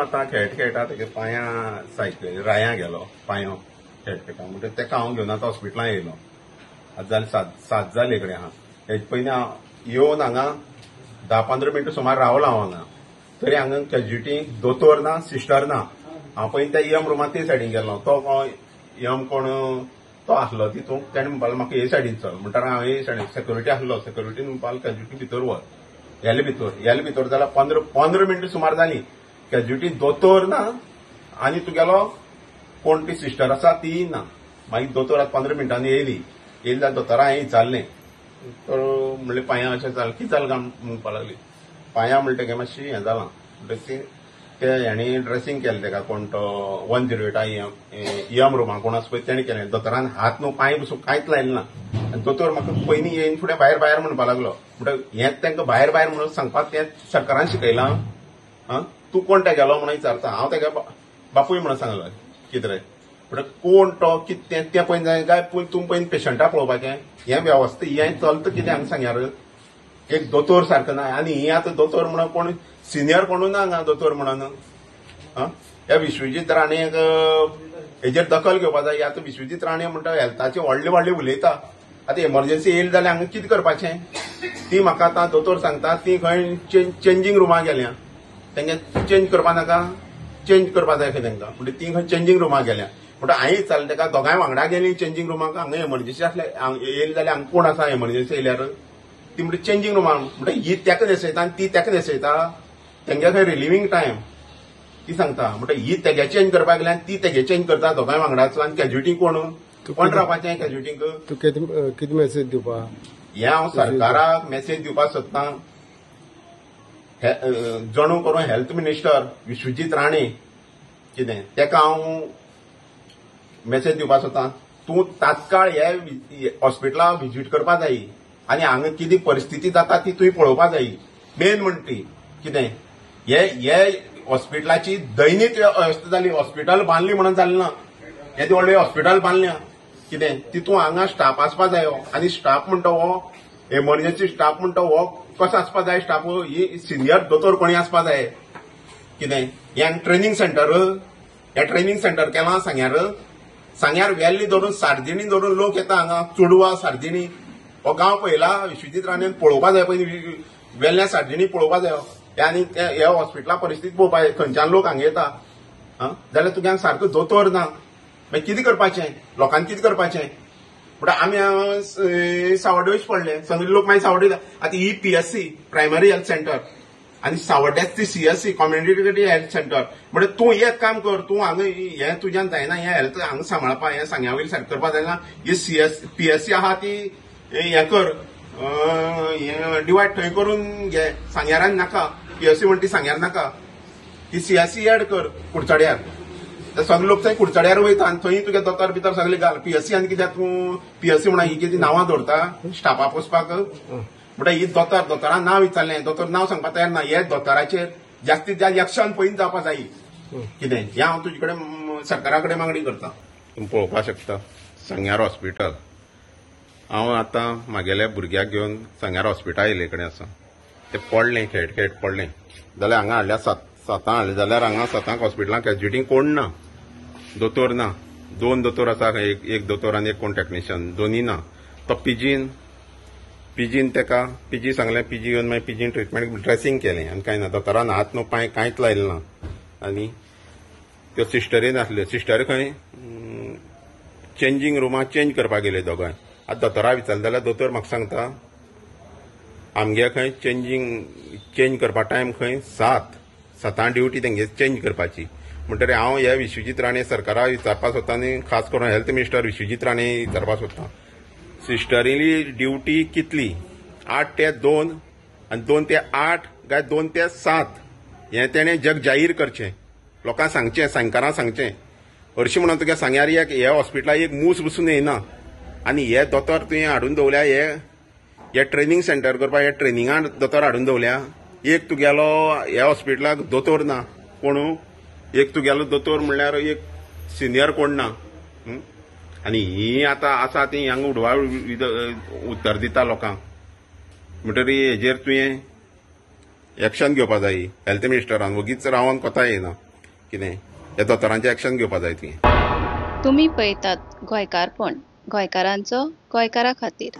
आतां खेळटा तेगे पांयां सायकल रायां गेलो पांयो खेळटा म्हणजे तेका हांव घेवन आतां हॉस्पिटलांत येयलो. आतां जाली 7 जाली कडेन आहा. हेजे पयलीं हांव येवन हांगा 10-15 मिनटां सुमार रावलो हांव हांगा. तरी हांगा कॅज्युटी दोतोर ना सिस्टर ना. हांव पयलीं त्या ईएम रूमांत ते सायडीन गेलो. तो ईएम कोण तो आसलो तितूंत ताणें म्हणपाक म्हाका हे सायडीन चल म्हणटा हांव हे सायडीन सेक्युरिटी आसलो सेक्युरिटीन म्हणपाक कॅज्युटी भितर वच. गेले भितर जाल्यार 15 मिनटां सुमार जाली. कॅज्युटी दोतोर ना आनी तुगेलो कोण ती सिस्टर आसा ती ना. मागीर दोतोर 15 मिनटांनी येयली जाल्यार दोतोरा हांवें विचारलें तर म्हणलें पांयां अशें जालें कितें जालें काय म्हणपाक लागली. पांयां म्हणटकीर मातशी हें जालां म्हणटकीर ते हेणी ड्रेसींग केलें तेका कोण तो 108 ईएम रूमाक कोण आसा पळय तेणें केलें. दोतोरान हात न्हू पांय पसून कांयच लायलें ना. आनी दोतोर म्हाका पयलीं येयन फुडें भायर म्हणपाक लागलो. म्हणटा हें तांकां भायर म्हणून सांगपाक तें सरकारान शिकयलां. तूं कोण तेगेलो म्हणून विचारता. हांव तेगे बापूय म्हणून सांगलो कितें रे म्हणटा कोण तो कितें तें पळय जाय काय तूं पयलीं पेशंटाक पळोवपाचें हें वेवस्था हें चलता कितें हांगा सांग्यार. एक दोतोर सारको ना आनी ही आतां दोतोर म्हणून कोण सिनियर कोणूच ना हांगा दोतोर म्हणून. ह्या विश्वजीत राणेक हेजेर दखल घेवपाक जाय. आतां विश्वजीत राणे म्हणटा हेल्थाचे व्हडले उलयता. आतां एमर्जन्सी येयली जाल्यार हांगा कितें करपाचें ती म्हाका आतां दोतोर सांगता ती खंय चेंजींग रूमाक गेल्या. तेंगे चेंज करपा नाका चेंज करपा जाय खंय तेंकां म्हणजे ती खंय चेंजींग रूमाक गेल्या. म्हणटा हांवें विचारलें तेका दोगांय वांगडा गेलीं चेंजींग रूमाक. हांगा एमर्जन्सी आसल्या येयली जाल्यार हांगा कोण आसा एमर्जन्सी येयल्यार ती म्हणटा चेंजींग रूमाक. म्हणटा ही तेका न्हेसयता आनी ती तेका न्हेसयता. तेंगे खंय रिलिव्हिंग टायम ती सांगता. म्हणटा ही तेगे चेंज करपाक गेल्या आनी ती तेगे चेंज करता दोगांय वांगडाच. आनी कॅज्युटी कोण रावपाचें कॅज्युटीक. तूं कितें मेसेज दिवपा हें हांव सरकाराक मेसेज दिवपाक सोदतां. जणू करून हेल्थ मिनिस्टर विश्वजीत राणे कितें तेका हांव मेसेज दिवपाक सोदतां. तूं तात्काळ हे हॉस्पिटलाक व्हिजीट करपाक जाय आनी हांगा कितें परिस्थिती जाता ती तुवें पळोवपाक जाय. मेन म्हणटा ती कितें हे हॉस्पिटलाची दैनीक वेवस्था जाली. हॉस्पिटल बांदली म्हणून जालें ना. येदें व्हडलें हॉस्पिटल बांदल्या कितें तितूंत हांगा स्टाफ आसपाक जाय. आनी स्टाफ म्हणटा हो एमर्जन्सी स्टाफ म्हणटा हो कसो आसपाक जाय. स्टाफ ही सिनियर दोतोर कोणी आसपाक जाय. कितें हें ट्रेनिंग सेंटर हें ट्रेनिंग सेंटर केलां सांग्यार वेल्ली धरून सार्जिनी धरून लोक येता हांगा चुडवा सार्जिनी हो गांव पळयला विश्वजीत राणेन पळोवपाक जाय. पयलीं वेल्ल्या सार्जिनी पळोवपाक जाय आनी ह्या हॉस्पिटला परिस्थिती पळोवपाक जाय. खंयच्यान लोक हांगा येता जाल्यार तुज्यान सारको दोतोर ना. मागीर कितें करपाचें लोकांनी कितें करपाचें म्हणटा आमी सावड्डे वयचे पडले. सगळे लोक मागीर सावड्डे आतां ही PSC प्रायमरी हेल्थ सेंटर आनी सावड्ड्याच ती CSC कम्युनिटी हेल्थ सेंटर. म्हणजे तूं एक काम कर तूं हांगा हें तुज्यान जायना हें हेल्थ हांगा सांबाळपा हें सांग्या वयलें सारकें करपा जायना. ही PSC आहा ती हें कर डिवायड थंय करून घे. सांग्यारान नाका PSC म्हणटा ती सांग्यार नाका ती CSC एड कर कुडचड्यार. सगळे लोक थंय कुडचड्यार वयता आनी थंय तुगे दोतोर भितर सगळे घाल. PSC आनी कित्याक तूं PSC म्हणा ही कितें नांवां दवरता स्टाफा पोसपाक. म्हणटा ही दोतोरान नांव विचारलें दोतोर नांव सांगपाक तयार ना. हे दोतोराचेर जास्तीत जास्त एक्शन पयलीं जावपाक जाय. कितें हें हांव तुजे कडेन सरकारा कडेन मागणी करता. तूं पळोवपाक शकता सांग्यार हॉस्पिटल. हांव आतां म्हागेल्या भुरग्याक घेवन सांग्यार हॉस्पिटल येयले कडेन आसा. तें पडलें खेळट पडलें जाल्यार हांगा हाडल्या 7 हाडलें जाल्यार हांगा 7 हॉस्पिटलांत कॅज्युटींग कोण ना. दोतोर ना. 2 दोतोर आसा एक दोतोर आनी एक कोण टेक्निशियन दोनी ना. तो पीजीन तेका पीजी सांगलें पीजी येवन मागीर पीजीन ट्रिटमेंट ड्रेसींग केलें आनी कांय ना. दोतोरान हात न्हू पांय कांयच लायलें ना. आनी त्यो सिस्टरीन आसल्यो सिस्टर खंय चेंजींग रूमाक चेंज करपाक गेले दोगांय. आतां दोतोरा विचारलें जाल्यार दोतोर म्हाका सांगता आमगे खंय चेंज करपा टायम खंय 7 ड्युटी तेंगे चेंज करपाची. म्हणटकीर हांव ह्या विश्वजीत राणे सरकाराक विचारपाक सोदतां आनी खास करून हेल्थ मिनिस्टर विश्वजीत राणे विचारपाक सोदतां सिस्टरीली ड्युटी कितली 8 ते 2 आनी 2 ते 8 काय 2 ते 7 हें तेणें जग जाहीर करचें. लोकांक सांगचें सांगकारांक सांगचें. हरशीं म्हणून तुगे सांग्यार हे हॉस्पिटलाक एक मूस बसून येयना. आनी हे दोतोर तुवें हाडून दवरल्या हे ट्रेनिंग सेंटर करपाक हे ट्रेनिंगान दोतोर हाडून दवरल्या. एक तुगेलो ह्या हॉस्पिटलाक दोतोर ना कोण. एक तुगेलो दोतोर म्हणल्यार एक सिनियर कोण ना. आनी ही आतां आसा ती हांगा उडवाळ उत्तर दिता लोकांक. म्हणटकीर हेजेर तुवें एक्शन घेवपाक जाय हेल्थ मिनिस्टरान. वगीच रावन कोता येना. कितें ह्या दोतोरांचें एक्शन घेवपा जाय तुवें. तुम्ही पळयतात गोंयकारपण गोंयकारांचो गोंयकारा खातीर.